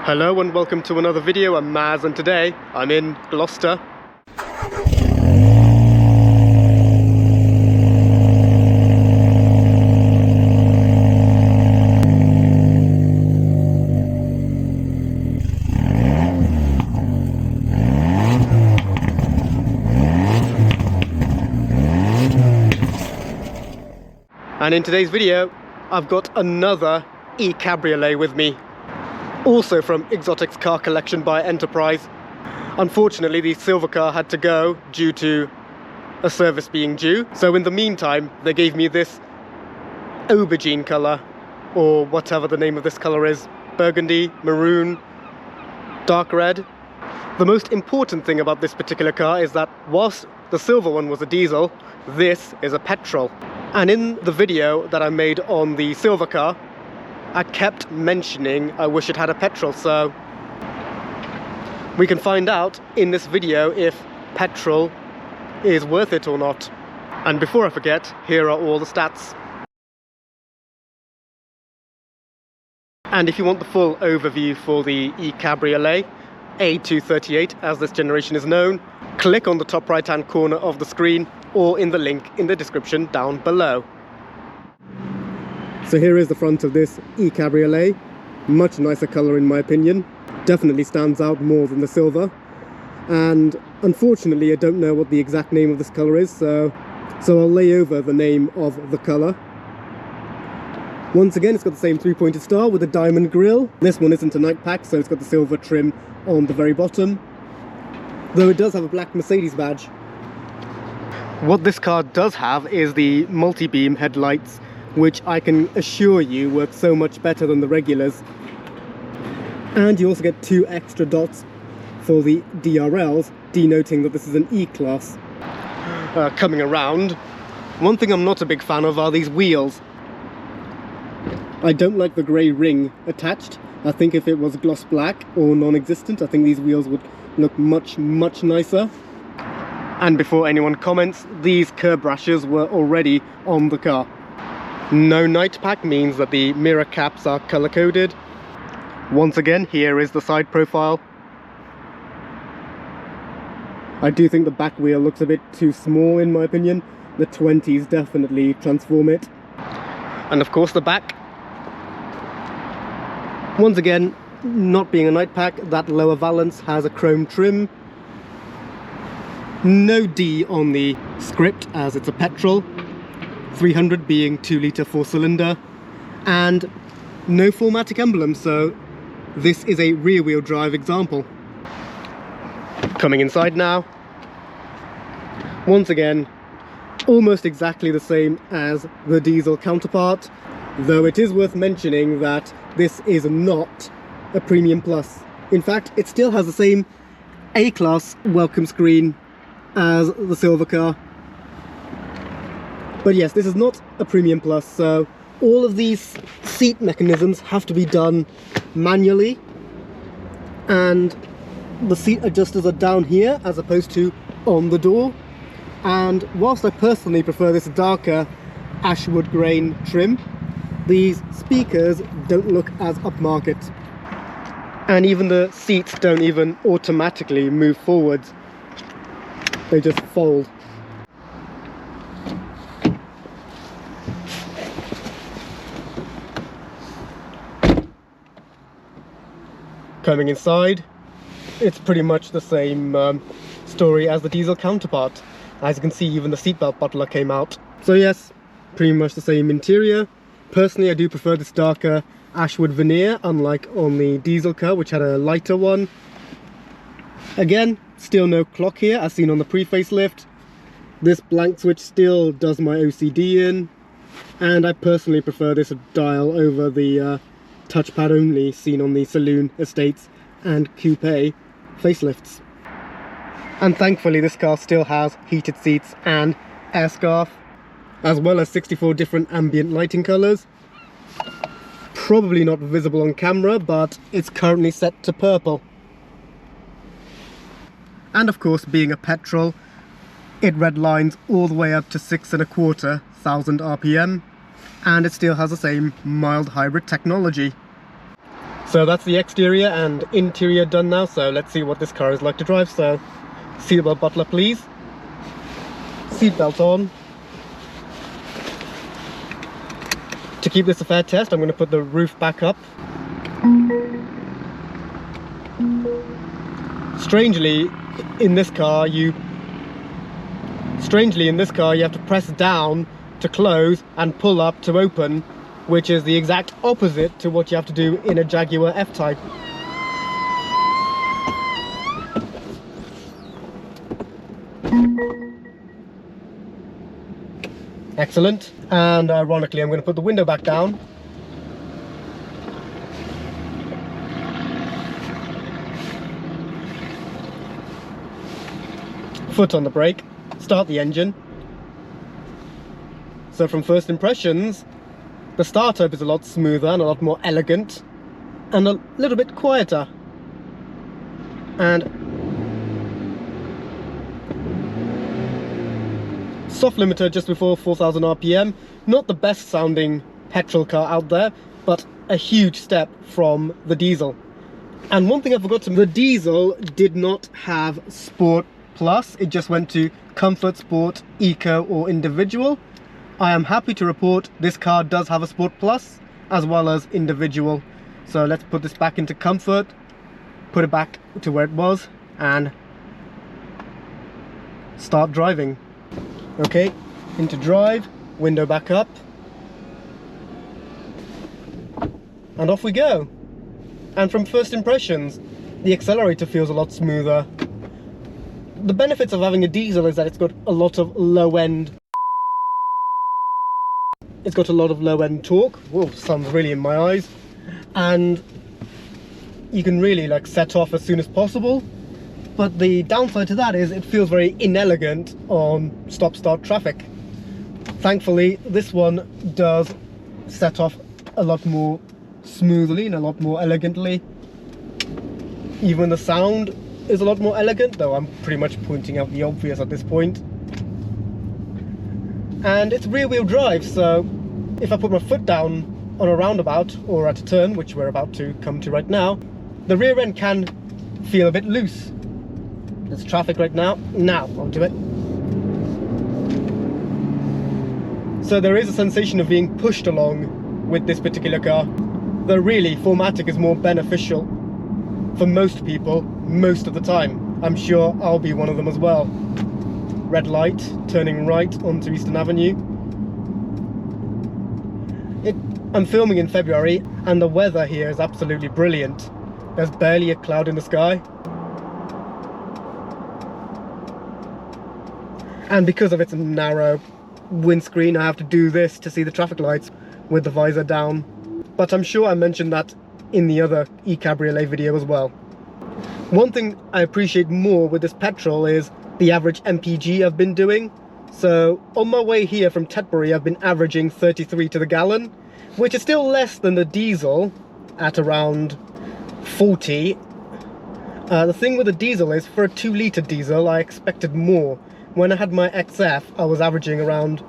Hello and welcome to another video. I'm Maz and today I'm in Gloucester. And in today's video I've got another E-Cabriolet with me, also from Exotics Car Collection by Enterprise. Unfortunately, the silver car had to go due to a service being due, so in the meantime they gave me this aubergine colour, or whatever the name of this colour is, burgundy, maroon, dark red. The most important thing about this particular car is that whilst the silver one was a diesel, this is a petrol. And in the video that I made on the silver car, I kept mentioning I wish it had a petrol, so we can find out in this video if petrol is worth it or not. And before I forget, here are all the stats. And if you want the full overview for the E-Cabriolet, A238 as this generation is known, click on the top right hand corner of the screen or in the link in the description down below. So here is the front of this E-Cabriolet. Much nicer colour in my opinion. Definitely stands out more than the silver. And unfortunately I don't know what the exact name of this colour is, so I'll lay over the name of the colour. Once again, it's got the same three-pointed star with a diamond grille. This one isn't a night pack, so it's got the silver trim on the very bottom, though it does have a black Mercedes badge. What this car does have is the multi-beam headlights, which I can assure you work so much better than the regulars. And you also get 2 extra dots for the DRLs, denoting that this is an E-Class. Coming around, one thing I'm not a big fan of are these wheels. I don't like the grey ring attached. I think if it was gloss black or non-existent, I think these wheels would look much nicer. And before anyone comments, these curb rashers were already on the car. No night pack means that the mirror caps are color coded. Once again, here is the side profile. I do think the back wheel looks a bit too small in my opinion. The 20s definitely transform it. And of course the back. Once again, not being a night pack, that lower valance has a chrome trim. No D on the script as it's a petrol. 300 being 2-litre 4-cylinder, and no 4MATIC emblem, so this is a rear-wheel drive example. Coming inside now. Once again, almost exactly the same as the diesel counterpart, though it is worth mentioning that this is not a Premium Plus. In fact, it still has the same A-Class welcome screen as the silver car. But yes, this is not a Premium Plus, so all of these seat mechanisms have to be done manually, and the seat adjusters are down here as opposed to on the door. And whilst I personally prefer this darker ashwood grain trim, these speakers don't look as upmarket, and even the seats don't even automatically move forwards, they just fold. Coming inside, it's pretty much the same story as the diesel counterpart. As you can see, even the seatbelt butler came out. So yes, pretty much the same interior. Personally, I do prefer this darker ashwood veneer, unlike on the diesel car, which had a lighter one. Again, still no clock here, as seen on the pre-facelift. This blank switch still does my OCD in, and I personally prefer this dial over the touchpad only seen on the saloon, estates and coupe facelifts. And thankfully this car still has heated seats and air scarf, as well as 64 different ambient lighting colours. Probably not visible on camera, but it's currently set to purple. And of course, being a petrol, it redlines all the way up to 6,2500 RPM, and it still has the same mild hybrid technology. So that's the exterior and interior done now, so let's see what this car is like to drive. So, seatbelt butler please. Seatbelt on. To keep this a fair test, I'm going to put the roof back up. Strangely, in this car you have to press down to close and pull up to open, which is the exact opposite to what you have to do in a Jaguar F-Type. Excellent. And ironically, I'm going to put the window back down. Foot on the brake. Start the engine. So from first impressions, the start-up is a lot smoother and a lot more elegant and a little bit quieter. And soft limiter just before 4,000 RPM. Not the best sounding petrol car out there, but a huge step from the diesel. And one thing I forgot to mention, the diesel did not have Sport Plus. It just went to Comfort, Sport, Eco or Individual. I am happy to report this car does have a Sport Plus as well as Individual. So let's put this back into Comfort, put it back to where it was and start driving. Okay, into drive, window back up, and off we go. And from first impressions, the accelerator feels a lot smoother. The benefits of having a diesel is that it's got a lot of low-end torque. Whoa, sun's really in my eyes. And you can really like set off as soon as possible. But the downside to that is it feels very inelegant on stop-start traffic. Thankfully, this one does set off a lot more smoothly and a lot more elegantly. Even the sound is a lot more elegant, though I'm pretty much pointing out the obvious at this point. And it's rear-wheel drive, so if I put my foot down on a roundabout or at a turn, which we're about to come to right now, the rear end can feel a bit loose. There's traffic right now. Now, onto it. So there is a sensation of being pushed along with this particular car. Though really, 4MATIC is more beneficial for most people, most of the time. I'm sure I'll be one of them as well. Red light, turning right onto Eastern Avenue. I'm filming in February, and the weather here is absolutely brilliant. There's barely a cloud in the sky. And because of its narrow windscreen, I have to do this to see the traffic lights with the visor down. But I'm sure I mentioned that in the other E-Cabriolet video as well. One thing I appreciate more with this petrol is the average MPG I've been doing. So on my way here from Tetbury, I've been averaging 33 to the gallon, which is still less than the diesel at around 40. The thing with the diesel is, for a 2-litre diesel, I expected more. When I had my XF, I was averaging around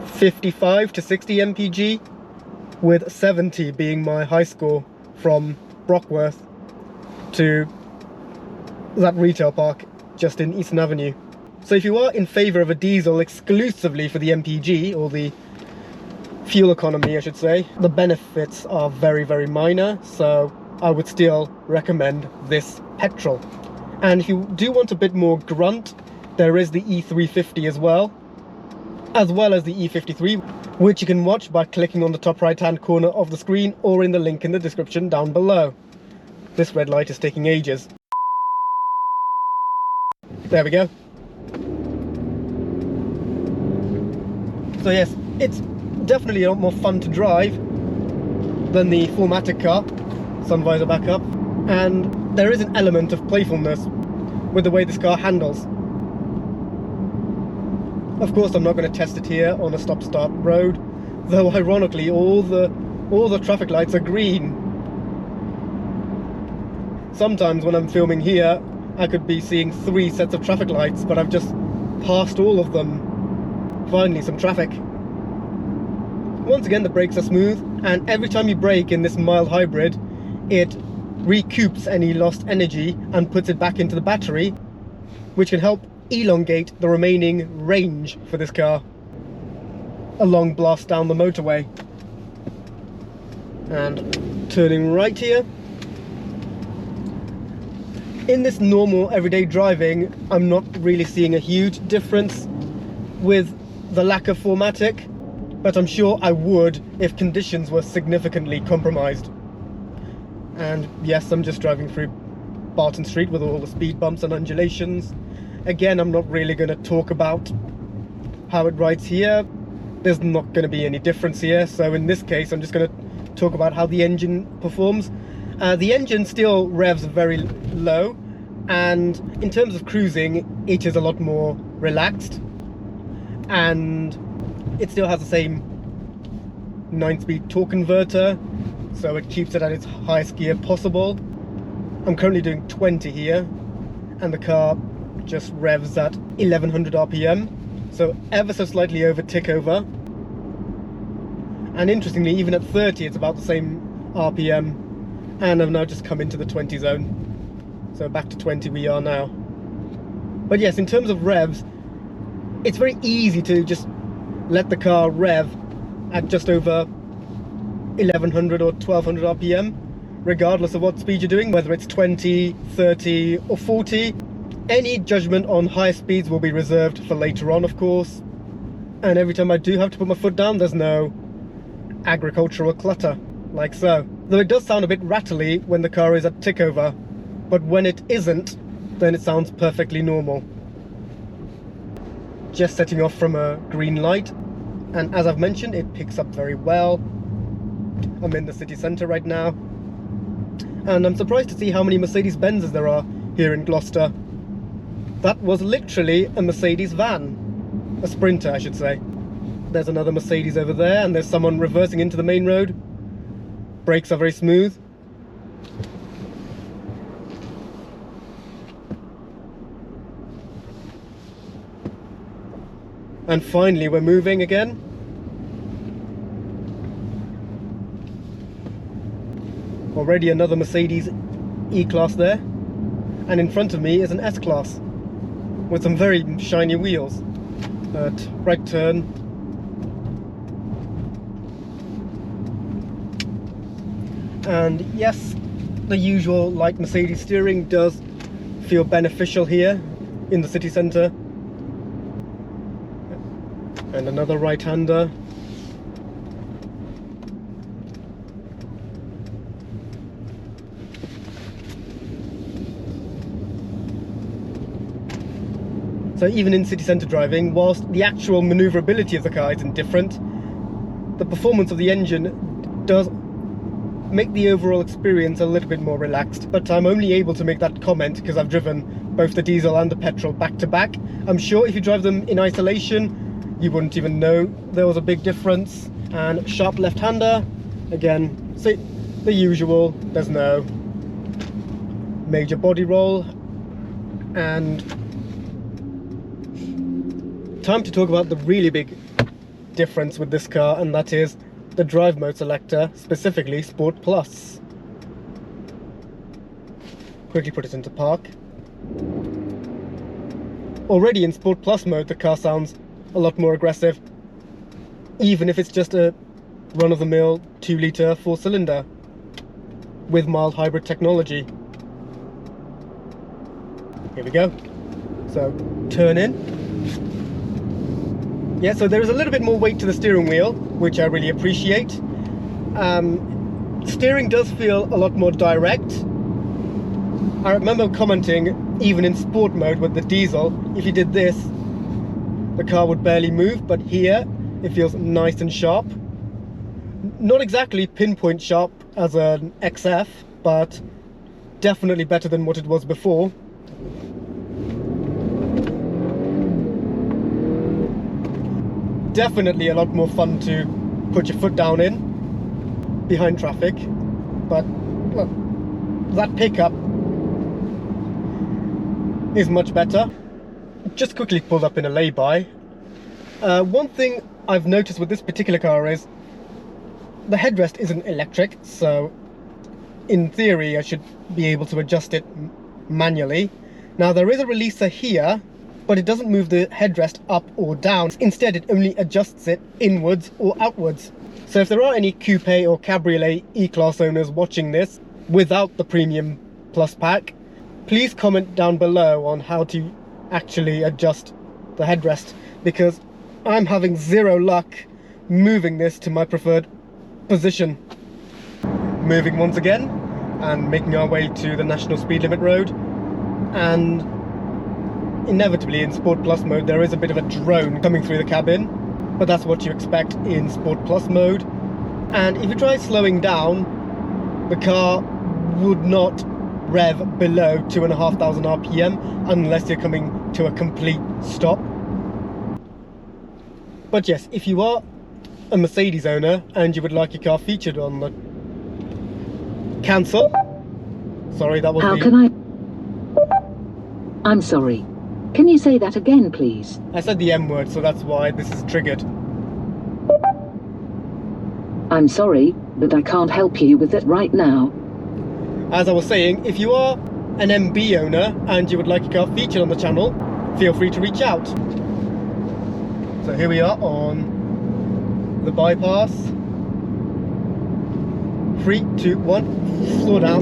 55 to 60 mpg, with 70 being my high score from Brockworth to that retail park just in Eastern Avenue. So if you are in favour of a diesel exclusively for the MPG, or the fuel economy I should say, the benefits are very, very minor, so I would still recommend this petrol. And if you do want a bit more grunt, there is the E350 as well as the E53, which you can watch by clicking on the top right hand corner of the screen or in the link in the description down below. This red light is taking ages. There we go. So yes, it's definitely a lot more fun to drive than the 4MATIC car. Sun visor back up. And there is an element of playfulness with the way this car handles. Of course, I'm not going to test it here on a stop-start road, though ironically all the traffic lights are green. Sometimes when I'm filming here, I could be seeing 3 sets of traffic lights, but I've just passed all of them. Finally, some traffic. Once again, the brakes are smooth, and every time you brake in this mild hybrid, it recoups any lost energy and puts it back into the battery, which can help elongate the remaining range for this car. A long blast down the motorway. And turning right here. In this normal everyday driving, I'm not really seeing a huge difference with the lack of 4MATIC, but I'm sure I would if conditions were significantly compromised. And yes, I'm just driving through Barton Street with all the speed bumps and undulations. Again, I'm not really going to talk about how it rides here. There's not going to be any difference here, so in this case I'm just going to talk about how the engine performs. The engine still revs very low, and in terms of cruising it is a lot more relaxed, and it still has the same 9-speed torque converter, so it keeps it at its highest gear possible. I'm currently doing 20 here, and the car just revs at 1100 RPM, so ever so slightly over tick over. And interestingly, even at 30 it's about the same RPM, and I've now just come into the 20 zone, so back to 20 we are now. But yes, in terms of revs, it's very easy to just let the car rev at just over 1100 or 1200 RPM, regardless of what speed you're doing, whether it's 20, 30 or 40. Any judgment on high speeds will be reserved for later on, of course. And every time I do have to put my foot down, there's no agricultural clutter, like so. Though it does sound a bit rattly when the car is at tick over, but when it isn't, then it sounds perfectly normal. Just setting off from a green light, and as I've mentioned, it picks up very well. I'm in the city centre right now, and I'm surprised to see how many Mercedes-Benzes there are here in Gloucester. That was literally a Mercedes van, a Sprinter I should say. There's another Mercedes over there, and there's someone reversing into the main road. Brakes are very smooth. And finally we're moving again. Already another Mercedes E-Class there, and in front of me is an S-Class with some very shiny wheels. Right turn. And yes, the usual light Mercedes steering does feel beneficial here in the city centre. And another right-hander. So even in city centre driving, whilst the actual manoeuvrability of the car isn't different, the performance of the engine does make the overall experience a little bit more relaxed. But I'm only able to make that comment because I've driven both the diesel and the petrol back to back. I'm sure if you drive them in isolation, you wouldn't even know there was a big difference. And sharp left-hander, again, so the usual, there's no major body roll. And time to talk about the really big difference with this car, and that is the drive mode selector, specifically Sport Plus. Quickly put it into park. Already in Sport Plus mode the car sounds a lot more aggressive, even if it's just a run-of-the-mill 2-litre 4-cylinder with mild hybrid technology. Here we go. So turn in. Yeah, so there is a little bit more weight to the steering wheel, which I really appreciate. Steering does feel a lot more direct. I remember commenting, even in sport mode with the diesel, if you did this, the car would barely move, but here it feels nice and sharp. Not exactly pinpoint sharp as an XF, but definitely better than what it was before. Definitely a lot more fun to put your foot down in behind traffic, but well, that pickup is much better. Just quickly pulled up in a lay-by. One thing I've noticed with this particular car is the headrest isn't electric, so in theory I should be able to adjust it manually. Now there is a releaser here, but it doesn't move the headrest up or down. Instead it only adjusts it inwards or outwards. So if there are any coupe or cabriolet E-Class owners watching this without the Premium Plus pack, please comment down below on how to actually adjust the headrest, because I'm having zero luck moving this to my preferred position. Moving once again and making our way to the National Speed Limit Road, and inevitably in Sport Plus mode there is a bit of a drone coming through the cabin, but that's what you expect in Sport Plus mode. And if you try slowing down, the car would not rev below 2,500 RPM unless you're coming to a complete stop. But yes, if you are a Mercedes owner and you would like your car featured on the... Cancel. Sorry, that was I'm sorry. Can you say that again, please? I said the M word, so that's why this is triggered. I'm sorry, but I can't help you with it right now. As I was saying, if you are an MB owner and you would like your car featured on the channel, feel free to reach out. So here we are on the bypass. 3, 2, 1, slow down.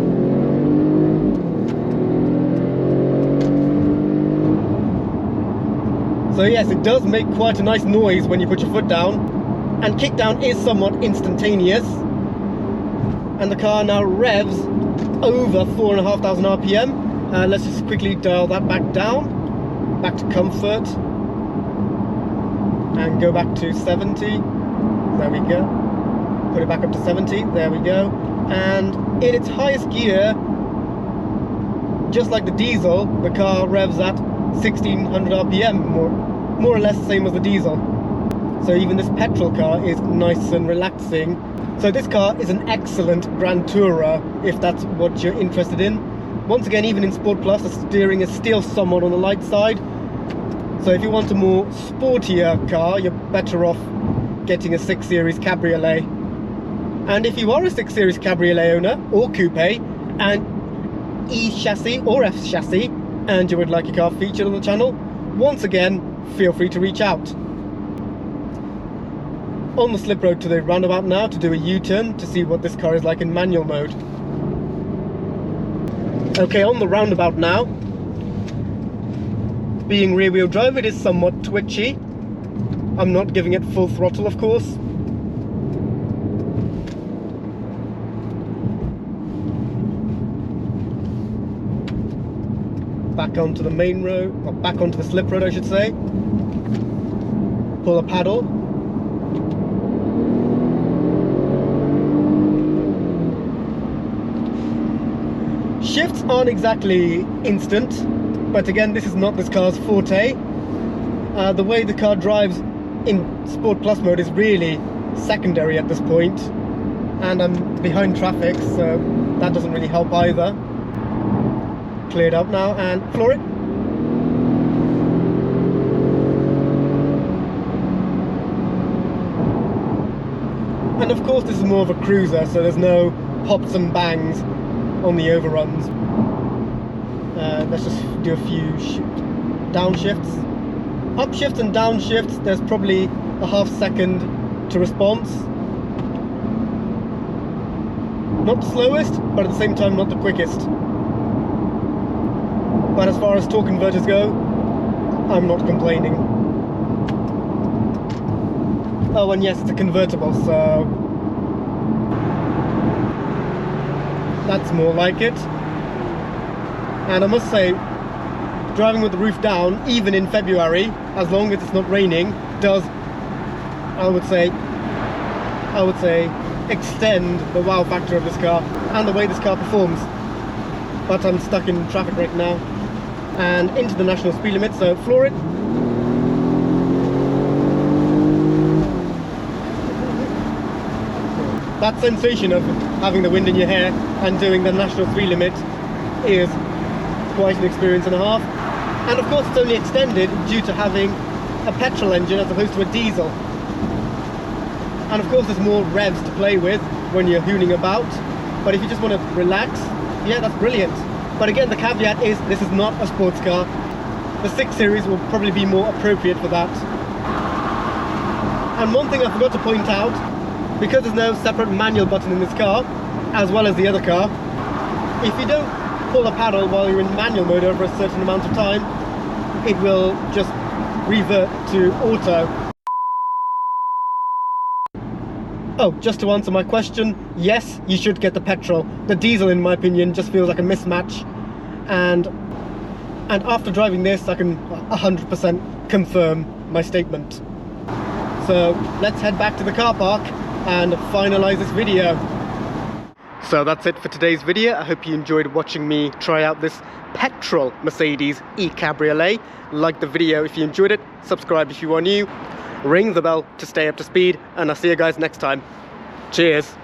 So yes, it does make quite a nice noise when you put your foot down, and kickdown is somewhat instantaneous, and the car now revs over 4,500 RPM. Let's just quickly dial that back down, back to comfort, and go back to 70. There we go. Put it back up to 70. There we go. And in its highest gear, just like the diesel, the car revs at 1,600 RPM, more or less the same as the diesel. So even this petrol car is nice and relaxing. So this car is an excellent Grand Tourer if that's what you're interested in. Once again, even in Sport Plus, the steering is still somewhat on the light side. So if you want a more sportier car, you're better off getting a 6 Series Cabriolet. And if you are a 6 Series Cabriolet owner or coupe and E chassis or F chassis and you would like your car featured on the channel, once again, feel free to reach out. On the slip road to the roundabout now to do a U-turn to see what this car is like in manual mode. Okay, on the roundabout now. Being rear wheel drive, it is somewhat twitchy. I'm not giving it full throttle, of course. Back onto the main road, or back onto the slip road I should say. Pull the paddle. Shifts aren't exactly instant, but again this is not this car's forte. The way the car drives in Sport Plus mode is really secondary at this point, and I'm behind traffic, so that doesn't really help either. Cleared up now and floor it. And of course this is more of a cruiser, so there's no pops and bangs on the overruns. Let's just do a few downshifts. Upshifts and downshifts, there's probably a half second to response. Not the slowest, but at the same time not the quickest. But as far as torque converters go, I'm not complaining. Oh, and yes, it's a convertible, so that's more like it. And I must say, driving with the roof down, even in February, as long as it's not raining, does, I would say, extend the wow factor of this car and the way this car performs. But I'm stuck in traffic right now and into the national speed limit, so floor it. That sensation of having the wind in your hair and doing the national speed limit is quite an experience and a half. And of course it's only extended due to having a petrol engine as opposed to a diesel. And of course there's more revs to play with when you're hooning about. But if you just want to relax, yeah, that's brilliant. But again, the caveat is this is not a sports car. The 6 Series will probably be more appropriate for that. And one thing I forgot to point out, because there's no separate manual button in this car, as well as the other car, if you don't pull the paddle while you're in manual mode over a certain amount of time, it will just revert to auto. Oh, just to answer my question, yes, you should get the petrol. The diesel, in my opinion, just feels like a mismatch. And after driving this, I can 100% confirm my statement. So let's head back to the car park and finalize this video. So that's it for today's video. I hope you enjoyed watching me try out this petrol Mercedes E-Cabriolet. Like the video if you enjoyed it, subscribe if you are new, ring the bell to stay up to speed, and I'll see you guys next time. Cheers.